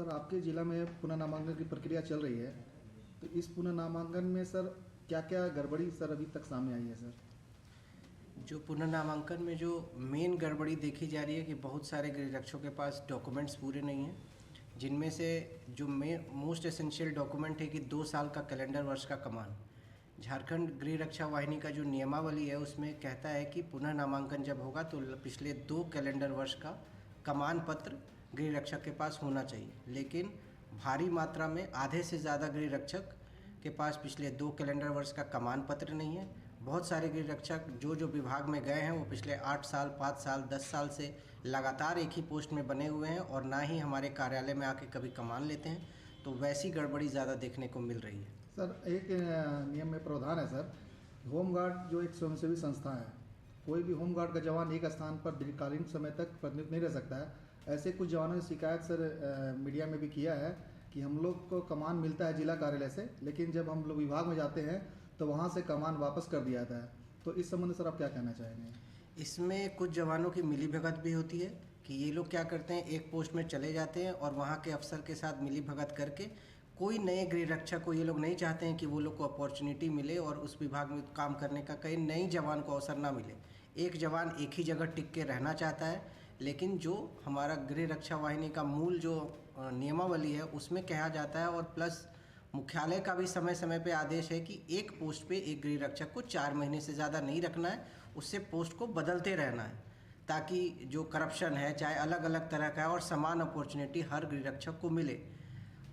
Sir आपके ज़िला में पुनः नामांकन की प्रक्रिया चल रही है, तो इस पुनः नामांकन में सर क्या क्या गड़बड़ी सर अभी तक सामने आई है सर? जो पुनर्नामांकन में जो मेन गड़बड़ी देखी जा रही है कि बहुत सारे गृह रक्षकों के पास डॉक्यूमेंट्स पूरे नहीं हैं, जिनमें से जो मोस्ट एसेंशियल डॉक्यूमेंट है कि 2 साल का कैलेंडर वर्ष का कमान। झारखंड गृह रक्षा वाहिनी का जो नियमावली है उसमें कहता है कि पुनः नामांकन जब होगा तो पिछले 2 कैलेंडर वर्ष का कमान पत्र गृह रक्षक के पास होना चाहिए, लेकिन भारी मात्रा में आधे से ज़्यादा गृह रक्षक के पास पिछले 2 कैलेंडर वर्ष का कमान पत्र नहीं है। बहुत सारे गृह रक्षक जो विभाग में गए हैं वो पिछले 8 साल, 5 साल, 10 साल से लगातार एक ही पोस्ट में बने हुए हैं और ना ही हमारे कार्यालय में आके कभी कमान लेते हैं, तो वैसी गड़बड़ी ज़्यादा देखने को मिल रही है। सर एक नियम में प्रावधान है सर, होमगार्ड जो एक स्वयंसेवी संस्था है, कोई भी होमगार्ड का जवान एक स्थान पर दीर्घकालीन समय तक प्रतिनियुक्त नहीं रह सकता है। ऐसे कुछ जवानों ने शिकायत सर मीडिया में भी किया है कि हम लोग को कमान मिलता है जिला कार्यालय से, लेकिन जब हम लोग विभाग में जाते हैं तो वहाँ से कमान वापस कर दिया जाता है। तो इस संबंध में सर आप क्या कहना चाहेंगे? इसमें कुछ जवानों की मिलीभगत भी होती है कि ये लोग क्या करते हैं, एक पोस्ट में चले जाते हैं और वहाँ के अफसर के साथ मिलीभगत करके कोई नए गृह रक्षक को, ये लोग नहीं चाहते हैं कि वो लोग को अपॉर्चुनिटी मिले और उस विभाग में काम करने का कई नए जवान को अवसर ना मिले। एक जवान एक ही जगह टिक के रहना चाहता है, लेकिन जो हमारा गृह रक्षा वाहिनी का मूल जो नियमावली है उसमें कहा जाता है और प्लस मुख्यालय का भी समय समय पे आदेश है कि एक पोस्ट पे एक गृह रक्षक को 4 महीने से ज़्यादा नहीं रखना है, उससे पोस्ट को बदलते रहना है, ताकि जो करप्शन है चाहे अलग अलग तरह का है और समान अपॉर्चुनिटी हर गृह रक्षक को मिले।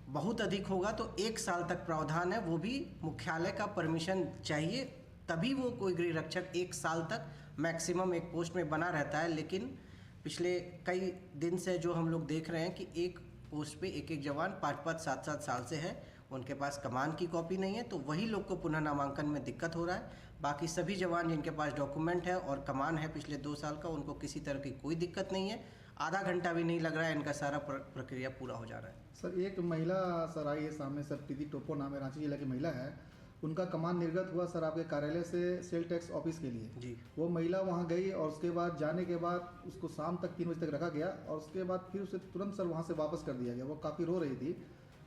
बहुत अधिक होगा तो 1 साल तक प्रावधान है, वो भी मुख्यालय का परमिशन चाहिए, तभी वो कोई गृह रक्षक 1 साल तक मैक्सिमम एक पोस्ट में बना रहता है। लेकिन पिछले कई दिन से जो हम लोग देख रहे हैं कि एक पोस्ट पे एक एक जवान 5-5, 7-7 साल से है, उनके पास कमान की कॉपी नहीं है, तो वही लोग को पुनः नामांकन में दिक्कत हो रहा है। बाकी सभी जवान जिनके पास डॉक्यूमेंट है और कमान है पिछले 2 साल का, उनको किसी तरह की कोई दिक्कत नहीं है। आधा घंटा भी नहीं लग रहा है, इनका सारा प्रक्रिया पूरा हो जा रहा है। सर एक महिला सर आई है सामने सर, प्रीति टोपो नाम है, रांची जिला की महिला है, उनका कमान निर्गत हुआ सर आपके कार्यालय से सेल टैक्स ऑफिस के लिए जी। वो महिला वहाँ गई और उसके बाद जाने के बाद उसको शाम तक 3 बजे तक रखा गया और उसके बाद फिर उसे तुरंत सर वहाँ से वापस कर दिया गया। वो काफ़ी रो रही थी,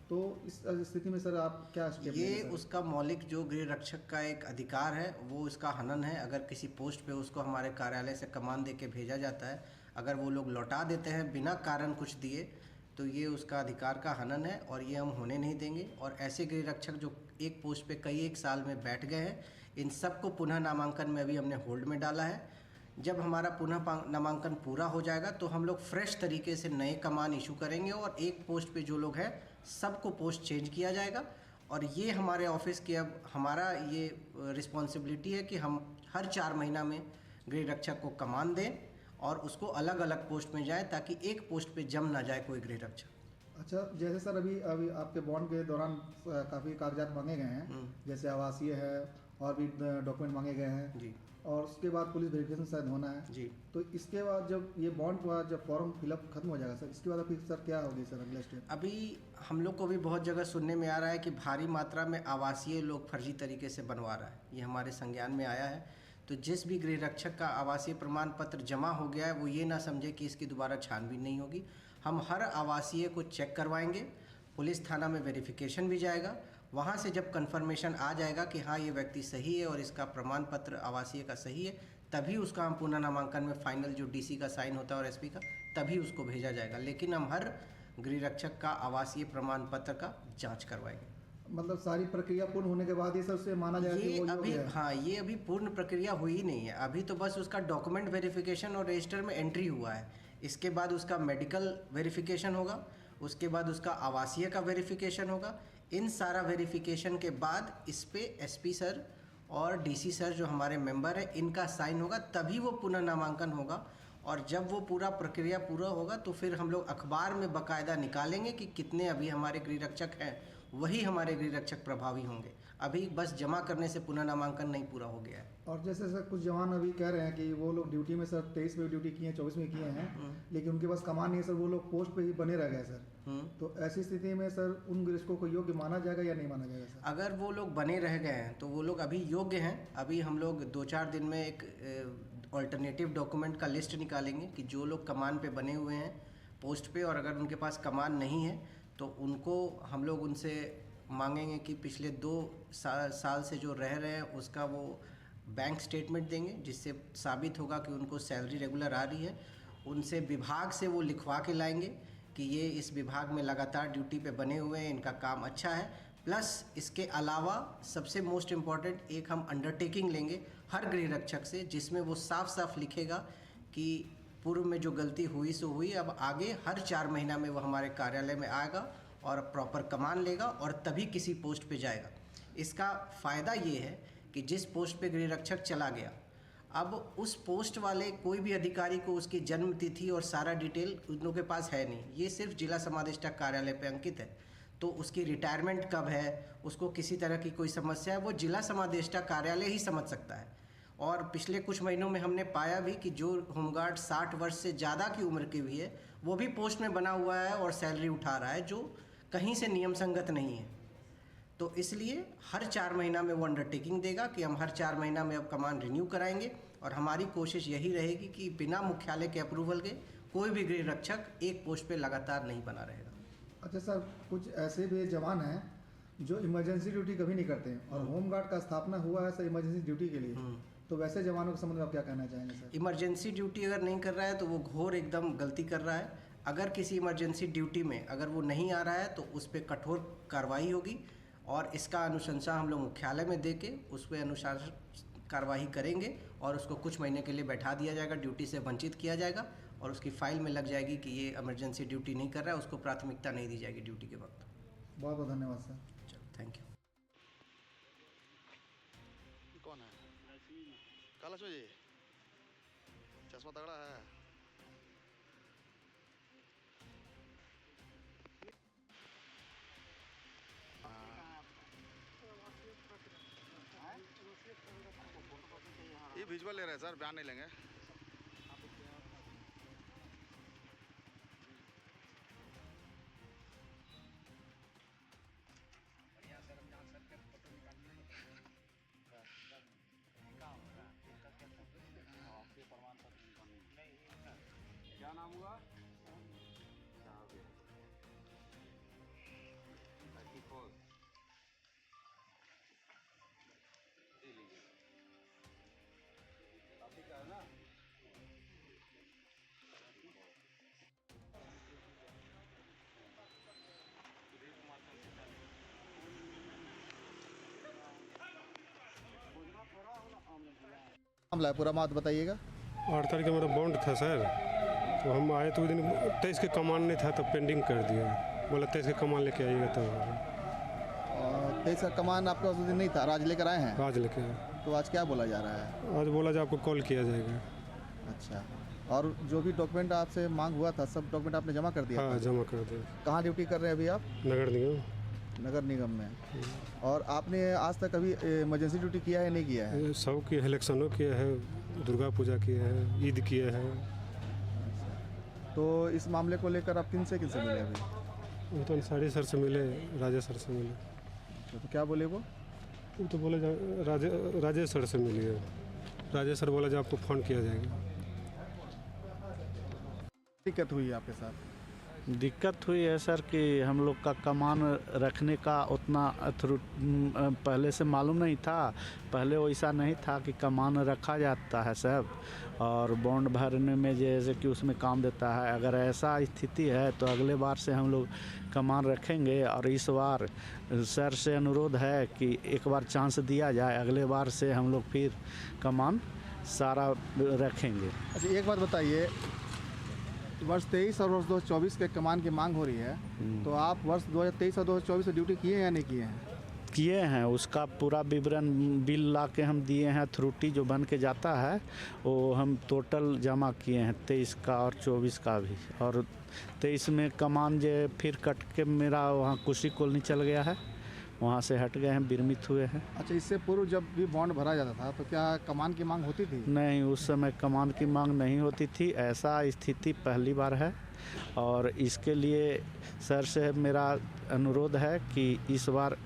तो इस स्थिति में सर आप क्या स्टेप लेंगे? ये उसका मौलिक जो गृह रक्षक का एक अधिकार है वो इसका हनन है। अगर किसी पोस्ट पे उसको हमारे कार्यालय से कमान दे के भेजा जाता है, अगर वो लोग लौटा देते हैं बिना कारण कुछ दिए, तो ये उसका अधिकार का हनन है और ये हम होने नहीं देंगे। और ऐसे गृह रक्षक जो एक पोस्ट पे कई एक साल में बैठ गए हैं, इन सबको पुनः नामांकन में अभी हमने होल्ड में डाला है। जब हमारा पुनः नामांकन पूरा हो जाएगा तो हम लोग फ्रेश तरीके से नए कमान इशू करेंगे और एक पोस्ट पे जो लोग हैं सबको पोस्ट चेंज किया जाएगा। और ये हमारे ऑफिस की अब हमारा ये रिस्पॉन्सिबिलिटी है कि हम हर 4 महीना में गृह रक्षक को कमान दें और उसको अलग अलग पोस्ट में जाए, ताकि एक पोस्ट पे जम ना जाए कोई गृह रक्षक। अच्छा, जैसे सर अभी आपके बॉन्ड के दौरान काफ़ी कागजात मांगे गए हैं, जैसे आवासीय है और भी डॉक्यूमेंट मांगे गए हैं जी, और उसके बाद पुलिस वेरिफिकेशन शायद होना है जी। तो इसके बाद जब ये बॉन्ड का जब फॉर्म फिलअप खत्म हो जाएगा सर, इसके बाद फिर सर क्या होगी सर अगला स्टेप? अभी हम लोग को भी बहुत जगह सुनने में आ रहा है कि भारी मात्रा में आवासीय लोग फर्जी तरीके से बनवा रहा है, ये हमारे संज्ञान में आया है। तो जिस भी गृह रक्षक का आवासीय प्रमाण पत्र जमा हो गया है वो ये ना समझे कि इसकी दोबारा छानबीन नहीं होगी। हम हर आवासीय को चेक करवाएंगे, पुलिस थाना में वेरिफिकेशन भी जाएगा, वहाँ से जब कंफर्मेशन आ जाएगा कि हाँ ये व्यक्ति सही है और इसका प्रमाण पत्र आवासीय का सही है, तभी उसका हम पुनः नामांकन में फाइनल जो डीसी का साइन होता है और एसपी का, तभी उसको भेजा जाएगा। लेकिन हम हर गृह रक्षक का आवासीय प्रमाण पत्र का जाँच करवाएंगे। मतलब सारी प्रक्रिया पूर्ण होने के बाद ये सर से माना जाएगा कि वो अभी योग्य है? हाँ, ये अभी पूर्ण प्रक्रिया हुई ही नहीं है, अभी तो बस उसका डॉक्यूमेंट वेरिफिकेशन और रजिस्टर में एंट्री हुआ है। इसके बाद उसका मेडिकल वेरिफिकेशन होगा, उसके बाद उसका आवासीय का वेरिफिकेशन होगा। इन सारा वेरिफिकेशन के बाद इस पे एसपी सर और डीसी सर जो हमारे मेंबर हैं इनका साइन होगा, तभी वो पुनः नामांकन होगा। और जब वो पूरा प्रक्रिया पूरा होगा तो फिर हम लोग अखबार में बाकायदा निकालेंगे कि कितने अभी हमारे गृह रक्षक हैं, वही हमारे गृह रक्षक प्रभावी होंगे। अभी बस जमा करने से पुनः नामांकन नहीं पूरा हो गया है। और जैसे सर कुछ जवान अभी कह रहे हैं कि वो लोग ड्यूटी में सर 23 में ड्यूटी किए हैं, 24 में किए हैं, लेकिन उनके पास कमान नहीं है सर, वो लोग पोस्ट पे ही बने रह गए सर। तो ऐसी स्थिति में सर उन गृहस्थों को योग्य माना जाएगा या नहीं माना जाएगा सर? अगर वो लोग बने रह गए हैं तो वो लोग अभी योग्य हैं। अभी हम लोग 2-4 दिन में एक ऑल्टरनेटिव डॉक्यूमेंट का लिस्ट निकालेंगे कि जो लोग कमान पे बने हुए हैं पोस्ट पे और अगर उनके पास कमान नहीं है तो उनको हम लोग उनसे मांगेंगे कि पिछले 2 साल से जो रह रहे हैं उसका वो बैंक स्टेटमेंट देंगे, जिससे साबित होगा कि उनको सैलरी रेगुलर आ रही है। उनसे विभाग से वो लिखवा के लाएंगे कि ये इस विभाग में लगातार ड्यूटी पे बने हुए हैं, इनका काम अच्छा है। प्लस इसके अलावा सबसे मोस्ट इम्पॉर्टेंट एक हम अंडरटेकिंग लेंगे हर गृह रक्षक से, जिसमें वो साफ साफ लिखेगा कि पूर्व में जो गलती हुई सो हुई, अब आगे हर 4 महीना में वो हमारे कार्यालय में आएगा और प्रॉपर कमान लेगा और तभी किसी पोस्ट पे जाएगा। इसका फ़ायदा ये है कि जिस पोस्ट पे गृह रक्षक चला गया, अब उस पोस्ट वाले कोई भी अधिकारी को उसकी जन्म तिथि और सारा डिटेल उन लोगों के पास है नहीं, ये सिर्फ जिला समादेष्टा कार्यालय पे अंकित है। तो उसकी रिटायरमेंट कब है, उसको किसी तरह की कोई समस्या है, वो जिला समादेष्टा कार्यालय ही समझ सकता है। और पिछले कुछ महीनों में हमने पाया भी कि जो होमगार्ड 60 वर्ष से ज़्यादा की उम्र के भी है, वो भी पोस्ट में बना हुआ है और सैलरी उठा रहा है, जो कहीं से नियम संगत नहीं है। तो इसलिए हर 4 महीना में वो अंडरटेकिंग देगा कि हम हर 4 महीना में अब कमान रिन्यू कराएंगे, और हमारी कोशिश यही रहेगी कि बिना मुख्यालय के अप्रूवल के कोई भी गृह रक्षक एक पोस्ट पे लगातार नहीं बना रहेगा। अच्छा सर, कुछ ऐसे भी जवान हैं जो इमरजेंसी ड्यूटी कभी नहीं करते हैं और होमगार्ड का स्थापना हुआ है सर इमरजेंसी ड्यूटी के लिए, तो वैसे जवानों के संबंध में आप क्या कहना चाहेंगे सर? इमरजेंसी ड्यूटी अगर नहीं कर रहा है तो वो घोर एकदम गलती कर रहा है। अगर किसी इमरजेंसी ड्यूटी में अगर वो नहीं आ रहा है तो उस पर कठोर कार्रवाई होगी, और इसका अनुशंसा हम लोग मुख्यालय में दे के उस पर अनुशासन कार्रवाई करेंगे और उसको कुछ महीने के लिए बैठा दिया जाएगा, ड्यूटी से वंचित किया जाएगा और उसकी फाइल में लग जाएगी कि ये इमरजेंसी ड्यूटी नहीं कर रहा है, उसको प्राथमिकता नहीं दी जाएगी ड्यूटी के वक्त। बहुत बहुत धन्यवाद सर। चलो, थैंक यू। कौन है? काला जी, चश्मा तगड़ा है। ये विजुअल ले रहे हैं सर, बयान नहीं लेंगे। क्या नाम हुआ? का है ना? मामला है पूरा बात बताइएगा। 8 तारीख का मेरा बॉन्ड था सर, तो हम आए तो उस दिन 23 के कमान नहीं था तो पेंडिंग कर दिया, बोला 23 के कमान लेके आइएगा। तो 23 का कमान आपका उस दिन नहीं था, आज लेकर आए हैं? आज लेके आए। तो आज क्या बोला जा रहा है? आज बोला जा आपको कॉल किया जाएगा। अच्छा, और जो भी डॉक्यूमेंट आपसे मांग हुआ था सब डॉक्यूमेंट आपने जमा कर दिया? हाँ, जमा कर दिया। कहाँ ड्यूटी कर रहे हैं अभी आप? नगर निगम। नगर निगम में। और आपने आज तक कभी इमरजेंसी ड्यूटी किया है नहीं किया है? सब की इलेक्शनों किए हैं, दुर्गा पूजा किए हैं, ईद किए हैं। तो इस मामले को लेकर आप किन से मिले अभी? तो अंसारी सर से मिले, राजेश सर से मिले। तो क्या बोले वो? तो बोले राजेश सर से मिलिए, राजेश सर बोला जो आपको फ़ोन किया जाएगा। दिक्कत हुई आपके साथ? दिक्कत हुई है सर कि हम लोग का कमान रखने का उतना पहले से मालूम नहीं था। पहले वैसा नहीं था कि कमान रखा जाता है सब, और बॉन्ड भरने में जैसे कि उसमें काम देता है। अगर ऐसा स्थिति है तो अगले बार से हम लोग कमान रखेंगे, और इस बार सर से अनुरोध है कि एक बार चांस दिया जाए, अगले बार से हम लोग फिर कमान सारा रखेंगे। अच्छा, एक बात बताइए, वर्ष 23 और वर्ष 2024 के कमान की मांग हो रही है, तो आप वर्ष 2023 और 2024 में ड्यूटी किए हैं या नहीं किए हैं? किए हैं, उसका पूरा विवरण बिल ला के हम दिए हैं। अथॉरिटी जो बन के जाता है वो हम टोटल जमा किए हैं, 23 का और 24 का भी। और 23 में कमान जो फिर कट के मेरा वहाँ कुशी कॉलोनी चल गया है, वहाँ से हट गए हैं, बिरमित हुए हैं। अच्छा, इससे पूर्व जब भी बॉन्ड भरा जाता था तो क्या कमान की मांग होती थी? नहीं, उस समय कमान की मांग नहीं होती थी। ऐसा स्थिति पहली बार है, और इसके लिए सर से मेरा अनुरोध है कि इस बार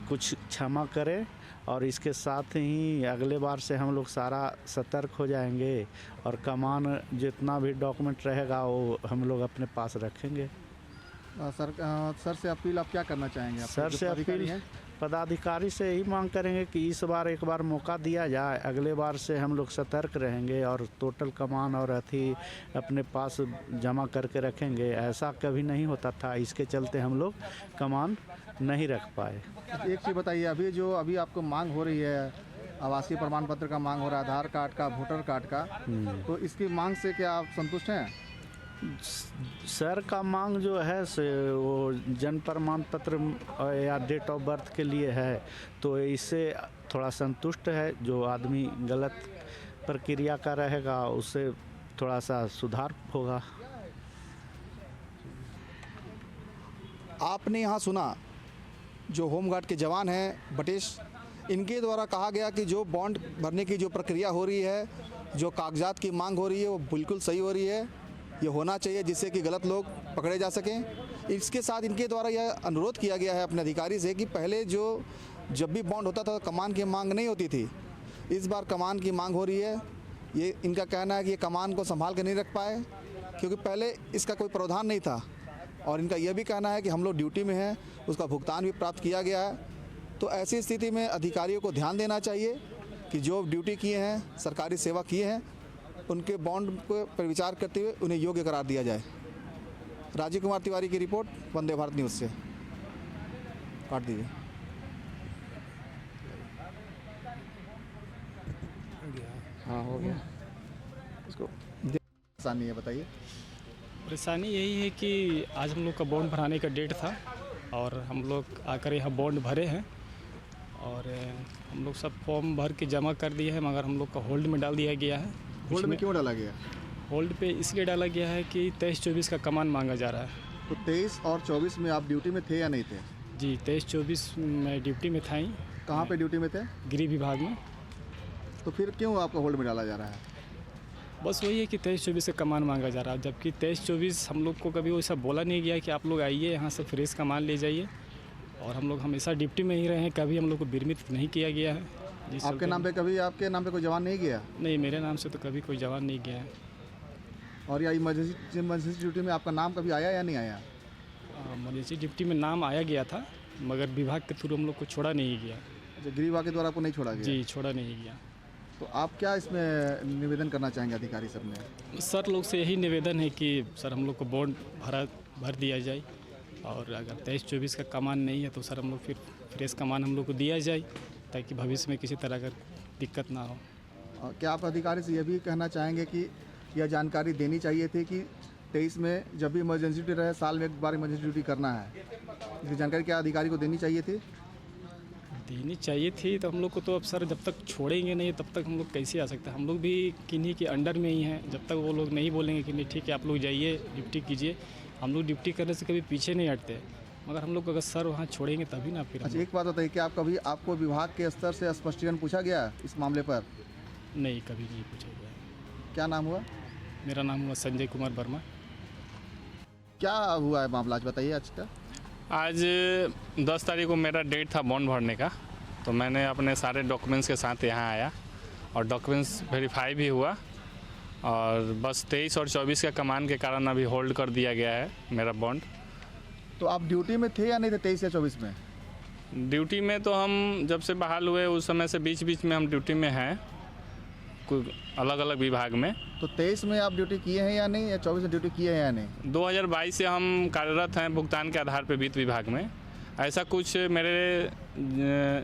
कुछ क्षमा करें, और इसके साथ ही अगले बार से हम लोग सारा सतर्क हो जाएंगे, और कमान जितना भी डॉक्यूमेंट रहेगा वो हम लोग अपने पास रखेंगे। सर से अपील आप क्या करना चाहेंगे? आप सर जो से पदाधिकारी अपील हैं? पदाधिकारी से यही मांग करेंगे कि इस बार एक बार मौका दिया जाए, अगले बार से हम लोग सतर्क रहेंगे और टोटल कमान और अथी अपने पास जमा करके रखेंगे। ऐसा कभी नहीं होता था, इसके चलते हम लोग कमान नहीं रख पाए। एक चीज़ बताइए, अभी आपको मांग हो रही है, आवासीय प्रमाण पत्र का मांग हो रहा है, आधार कार्ड का, वोटर कार्ड का, तो इसकी मांग से क्या आप संतुष्ट हैं? सर का मांग जो है से वो जन्म प्रमाण पत्र या डेट ऑफ बर्थ के लिए है, तो इससे थोड़ा संतुष्ट है। जो आदमी गलत प्रक्रिया का रहेगा उससे थोड़ा सा सुधार होगा। आपने यहाँ सुना जो होमगार्ड के जवान हैं बटेश, इनके द्वारा कहा गया कि जो बॉन्ड भरने की जो प्रक्रिया हो रही है, जो कागजात की मांग हो रही है, वो बिल्कुल सही हो रही है। ये होना चाहिए जिससे कि गलत लोग पकड़े जा सकें। इसके साथ इनके द्वारा यह अनुरोध किया गया है अपने अधिकारी से कि पहले जब भी बॉन्ड होता था तो कमान की मांग नहीं होती थी, इस बार कमान की मांग हो रही है। ये इनका कहना है कि ये कमान को संभाल कर नहीं रख पाए क्योंकि पहले इसका कोई प्रावधान नहीं था, और इनका यह भी कहना है कि हम लोग ड्यूटी में हैं, उसका भुगतान भी प्राप्त किया गया है। तो ऐसी स्थिति में अधिकारियों को ध्यान देना चाहिए कि जो ड्यूटी किए हैं, सरकारी सेवा किए हैं, उनके बॉन्ड पर विचार करते हुए उन्हें योग्य करार दिया जाए। राजीव कुमार तिवारी की रिपोर्ट, वंदे भारत न्यूज़ से। काट दीजिए। हाँ, हो गया। इसको परेशानी है, बताइए। परेशानी यही है कि आज हम लोग का बॉन्ड भराने का डेट था और हम लोग आकर यहाँ बॉन्ड भरे हैं और हम लोग सब फॉर्म भर के जमा कर दिए हैं, मगर हम लोग का होल्ड में डाल दिया गया है। होल्ड में क्यों डाला गया? होल्ड पे इसलिए डाला गया है कि 23-24 का कमान मांगा जा रहा है। तो 23 और 24 में आप ड्यूटी में थे या नहीं थे? जी, 23-24 में ड्यूटी में था ही। कहाँ पे ड्यूटी में थे? गृह विभाग में। तो फिर क्यों आपका होल्ड में डाला जा रहा है? बस वही है कि 23-24 का कमान मांगा जा रहा है, जबकि 23-24 हम लोग को कभी वैसा बोला नहीं गया कि आप लोग आइए यहाँ से फ्रेश कमान ले जाइए, और हम लोग हमेशा ड्यूटी में ही रहे हैं, कभी हम लोग को विरमित नहीं किया गया है। आपके नाम पे कोई जवान नहीं गया? नहीं, मेरे नाम से तो कभी कोई जवान नहीं गया है। और या इमरजेंसी ड्यूटी में आपका नाम कभी आया या नहीं आया? इमरजेंसी ड्यूटी में नाम आया गया था, मगर विभाग के थ्रू हम लोग को छोड़ा नहीं गया। अच्छा, गृह विभाग के द्वारा आपको नहीं छोड़ा गया? जी, छोड़ा नहीं गया। तो आप क्या इसमें निवेदन करना चाहेंगे अधिकारी सब में? सर लोग से यही निवेदन है कि सर हम लोग को बॉन्ड भर दिया जाए, और अगर 23-24 का कमान नहीं है तो सर हम लोग फिर फ्रेश कमान हम लोग को दिया जाए, ताकि भविष्य में किसी तरह का दिक्कत ना हो। क्या आप अधिकारी से यह भी कहना चाहेंगे कि यह जानकारी देनी चाहिए थी कि 23 में जब भी इमरजेंसी ड्यूटी रहे, साल में एक बार इमरजेंसी ड्यूटी करना है, इसकी जानकारी क्या अधिकारी को देनी चाहिए थी? देनी चाहिए थी। तो हम लोग को तो अब सर जब तक छोड़ेंगे नहीं तब तक हम लोग कैसे आ सकते हैं? हम लोग भी किन्हीं के अंडर में ही हैं। जब तक वो लोग नहीं बोलेंगे कि नहीं ठीक है आप लोग जाइए ड्यूटी कीजिए, हम लोग ड्यूटी करने से कभी पीछे नहीं हटते। मगर हम लोग को अगर सर वहाँ छोड़ेंगे तभी ना फिर। अच्छा, एक बात बताइए कि आपको विभाग के स्तर से स्पष्टीकरण पूछा गया इस मामले पर? नहीं, कभी नहीं पूछा गया। क्या नाम हुआ? मेरा नाम हुआ संजय कुमार वर्मा। क्या हुआ है मामला, आज बताइए। आज का आज 10 तारीख को मेरा डेट था बॉन्ड भरने का, तो मैंने अपने सारे डॉक्यूमेंट्स के साथ यहाँ आया और डॉक्यूमेंट्स वेरीफाई भी हुआ, और बस 23 और 24 का कमान के कारण अभी होल्ड कर दिया गया है मेरा बॉन्ड। तो आप ड्यूटी में थे या नहीं थे 23 या 24 में? ड्यूटी में तो हम जब से बहाल हुए उस समय से बीच बीच में हम ड्यूटी में हैं, कोई अलग अलग विभाग में। तो 23 में आप ड्यूटी किए हैं या नहीं, या 24 में ड्यूटी किए हैं या नहीं? 2022 से हम कार्यरत हैं भुगतान के आधार पर वित्त विभाग में। ऐसा कुछ मेरे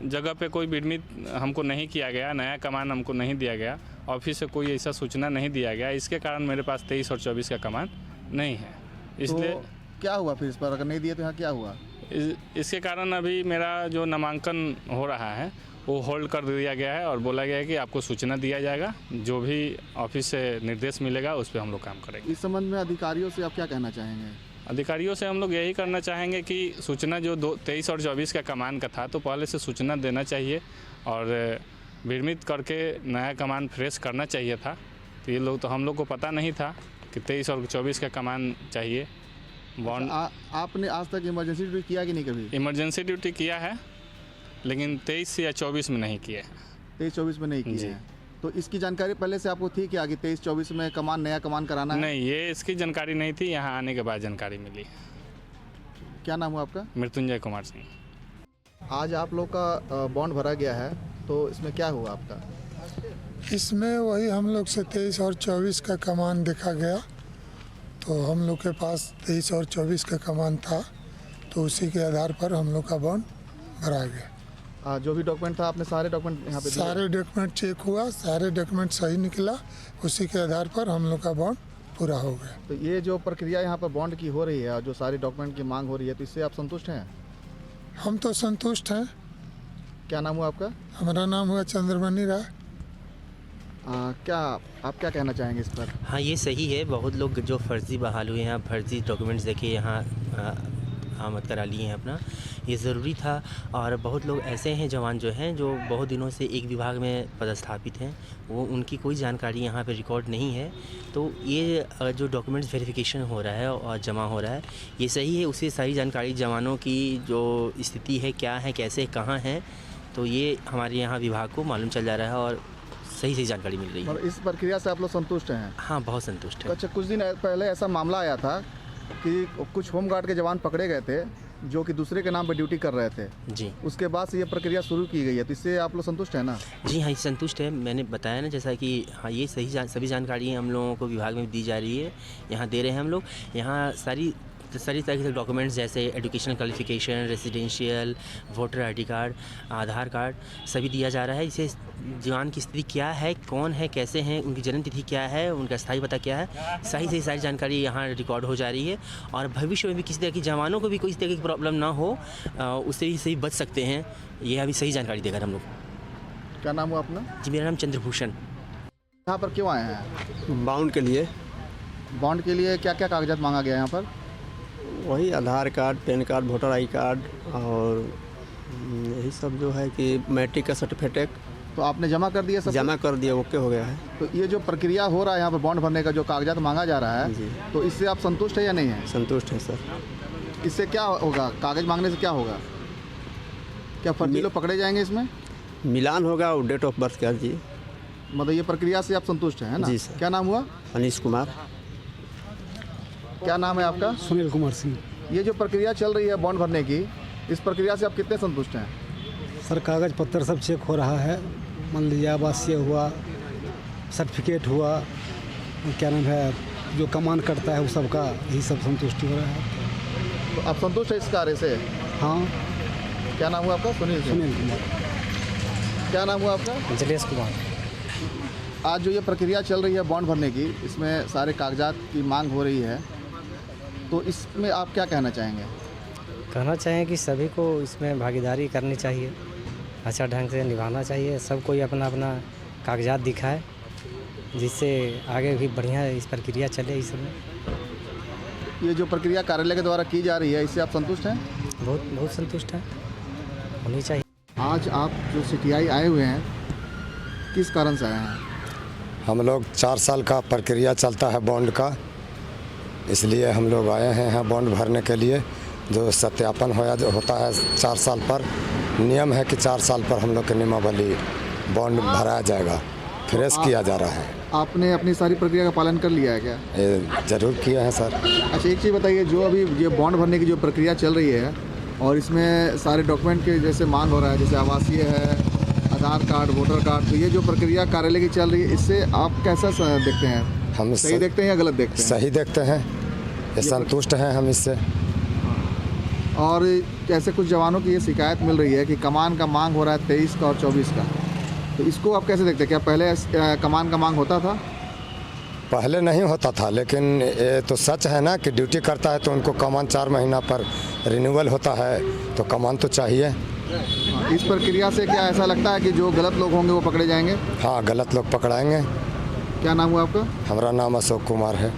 जगह पे कोई विरमित हमको नहीं किया गया, नया कमान हमको नहीं दिया गया, ऑफिस से कोई ऐसा सूचना नहीं दिया गया, इसके कारण मेरे पास 23 और 24 का कमान नहीं है। इसलिए तो क्या हुआ फिर इस पर, अगर नहीं दिए तो यहाँ क्या हुआ? इसके कारण अभी मेरा जो नामांकन हो रहा है वो होल्ड कर दिया गया है, और बोला गया है कि आपको सूचना दिया जाएगा, जो भी ऑफिस से निर्देश मिलेगा उस पर हम लोग काम करेंगे। इस संबंध में अधिकारियों से आप क्या कहना चाहेंगे? अधिकारियों से हम लोग यही करना चाहेंगे कि सूचना जो 23 और 24 का कमान का था तो पहले से सूचना देना चाहिए, और विरमित करके नया कमान फ्रेश करना चाहिए था। तो ये लोग तो हम लोग को पता नहीं था कि 23 और 24 का कमान चाहिए बॉन्ड। आपने आज तक इमरजेंसी ड्यूटी किया कि नहीं कभी? इमरजेंसी ड्यूटी किया है, लेकिन 23 या 24 में नहीं किया है। 23-24 में नहीं किया है। तो इसकी जानकारी पहले से आपको थी क्या कि 23-24 में नया कमान कराना है? नहीं, ये इसकी जानकारी नहीं थी, यहाँ आने के बाद जानकारी मिली। क्या नाम हुआ आपका? मृत्युंजय कुमार सिंह। आज आप लोग का बॉन्ड भरा गया है, तो इसमें क्या हुआ आपका? इसमें वही हम लोग से 23 और 24 का कमान देखा गया, तो हम लोग के पास 23 और 24 का कमान था, तो उसी के आधार पर हम लोग का बॉन्ड भरा गया। जो भी डॉक्यूमेंट था आपने सारे डॉक्यूमेंट यहाँ पे दिए? सारे डॉक्यूमेंट चेक हुआ, सारे डॉक्यूमेंट सही निकला, उसी के आधार पर हम लोग का बॉन्ड पूरा हो गया। तो ये जो प्रक्रिया यहाँ पर बॉन्ड की हो रही है और जो सारे डॉक्यूमेंट की मांग हो रही है, तो इससे आप संतुष्ट हैं? हम तो संतुष्ट हैं। क्या नाम हुआ आपका? हमारा नाम हुआ चंद्रमणि राय। क्या आप क्या कहना चाहेंगे इस पर? हाँ, ये सही है। बहुत लोग जो फर्जी बहाल हुए हैं, फर्जी डॉक्यूमेंट्स देके यहाँ आमद करा लिए हैं अपना, ये ज़रूरी था। और बहुत लोग ऐसे हैं जवान जो हैं जो बहुत दिनों से एक विभाग में पदस्थापित हैं, वो उनकी कोई जानकारी यहाँ पे रिकॉर्ड नहीं है। तो ये जो डॉक्यूमेंट्स वेरिफिकेशन हो रहा है और जमा हो रहा है, ये सही है। उससे सारी जानकारी जवानों की जो स्थिति है, क्या है, कैसे, कहाँ है, तो ये हमारे यहाँ विभाग को मालूम चल जा रहा है और सही जानकारी मिल रही है। और इस प्रक्रिया से आप लोग संतुष्ट हैं? हाँ, बहुत संतुष्ट है। अच्छा, कुछ दिन पहले ऐसा मामला आया था कि कुछ होमगार्ड के जवान पकड़े गए थे जो कि दूसरे के नाम पर ड्यूटी कर रहे थे जी। उसके बाद से ये प्रक्रिया शुरू की गई है, तो इससे आप लोग संतुष्ट हैं ना? जी हाँ, संतुष्ट है। मैंने बताया ना जैसा कि हाँ, ये सभी जानकारी हम लोगों को विभाग में दी जा रही है, यहाँ दे रहे हैं हम लोग। यहाँ सारी तरह के डॉक्यूमेंट्स जैसे educational qualification, residential, voter ID card, Aadhaar card सभी दिया जा रहा है। इससे जवान की स्थिति क्या है, कौन है, कैसे हैं, उनकी जन्म तिथि क्या है, उनका स्थायी पता क्या है, सही सारी जानकारी यहाँ रिकॉर्ड हो जा रही है। और भविष्य में भी किसी तरह की जवानों को भी कोई तरह की प्रॉब्लम ना हो, उससे भी सही बच सकते हैं। ये अभी सही जानकारी देकर हम लोग। क्या नाम हुआ अपना? जी, मेरा नाम चंद्रभूषण। यहाँ पर क्यों आए हैं? बॉन्ड के लिए। बॉन्ड के लिए क्या क्या कागजात मांगा गया यहाँ पर? वही Aadhaar card, PAN card, voter I card और यही सब जो है कि मैट्रिक का सर्टिफिकेट। तो आपने जमा कर दिया? सब जमा कर दिया, ओके हो गया है। तो ये जो प्रक्रिया हो रहा है यहाँ पर बॉन्ड भरने का, जो कागजात मांगा जा रहा है जी, तो इससे आप संतुष्ट है या नहीं है? संतुष्ट है सर। इससे क्या होगा? कागज मांगने से क्या होगा? क्या फर्जी लोग पकड़े जाएंगे इसमें? मिलान होगा और डेट ऑफ बर्थ का। जी, मतलब ये प्रक्रिया से आप संतुष्ट हैं, है ना? जी सर। क्या नाम हुआ? अनीश कुमार। क्या नाम है आपका? सुनील कुमार सिंह। ये जो प्रक्रिया चल रही है बॉन्ड भरने की, इस प्रक्रिया से आप कितने संतुष्ट हैं? सर, कागज़ पत्तर सब चेक हो रहा है। मान लीजिए आवासीय हुआ, सर्टिफिकेट हुआ, क्या नाम है, जो कमान करता है वो सबका यही सब संतुष्टि हो रहा है। तो आप संतुष्ट हैं इस कार्य से? हाँ। क्या नाम हुआ आपका? सुनील कुमार। क्या नाम हुआ आपका? जलेश कुमार। आज जो ये प्रक्रिया चल रही है बॉन्ड भरने की, इसमें सारे कागजात की मांग हो रही है, तो इसमें आप क्या कहना चाहेंगे? कहना चाहें कि सभी को इसमें भागीदारी करनी चाहिए, अच्छा ढंग से निभाना चाहिए। सब कोई अपना अपना कागजात दिखाए, जिससे आगे भी बढ़िया इस प्रक्रिया चले। इसमें ये जो प्रक्रिया कार्यालय के द्वारा की जा रही है, इससे आप संतुष्ट हैं? बहुत संतुष्ट हैं, होनी चाहिए। आज आप जो CTI आए हुए हैं, किस कारण से आए हैं? हम लोग 4 साल का प्रक्रिया चलता है बॉन्ड का, इसलिए हम लोग आए हैं यहाँ बॉन्ड भरने के लिए। जो सत्यापन होता है 4 साल पर, नियम है कि 4 साल पर हम लोग के नियमावली बॉन्ड भराया जाएगा, फ्रेश किया जा रहा है। आपने अपनी सारी प्रक्रिया का पालन कर लिया है क्या? ज़रूर किया है सर। अच्छा, एक चीज़ बताइए, जो अभी ये बॉन्ड भरने की जो प्रक्रिया चल रही है और इसमें सारे डॉक्यूमेंट के जैसे मांग हो रहा है, जैसे आवासीय है, आधार कार्ड, वोटर कार्ड, तो ये जो प्रक्रिया कार्यालय की चल रही है, इससे आप कैसा देखते हैं? हम सही देखते हैं या गलत देखते हैं? सही देखते हैं, ये संतुष्ट हैं हम इससे। और ऐसे कुछ जवानों की ये शिकायत मिल रही है कि कमान का मांग हो रहा है 23 का और 24 का, तो इसको आप कैसे देखते हैं? क्या पहले कमान का मांग होता था? पहले नहीं होता था, लेकिन ये तो सच है ना कि ड्यूटी करता है तो उनको कमान 4 महीना पर रिन्यूअल होता है, तो कमान तो चाहिए। इस प्रक्रिया से क्या ऐसा लगता है कि जो गलत लोग होंगे वो पकड़े जाएंगे? हाँ, गलत लोग पकड़ाएंगे। क्या नाम हुआ आपका? हमारा नाम अशोक कुमार है।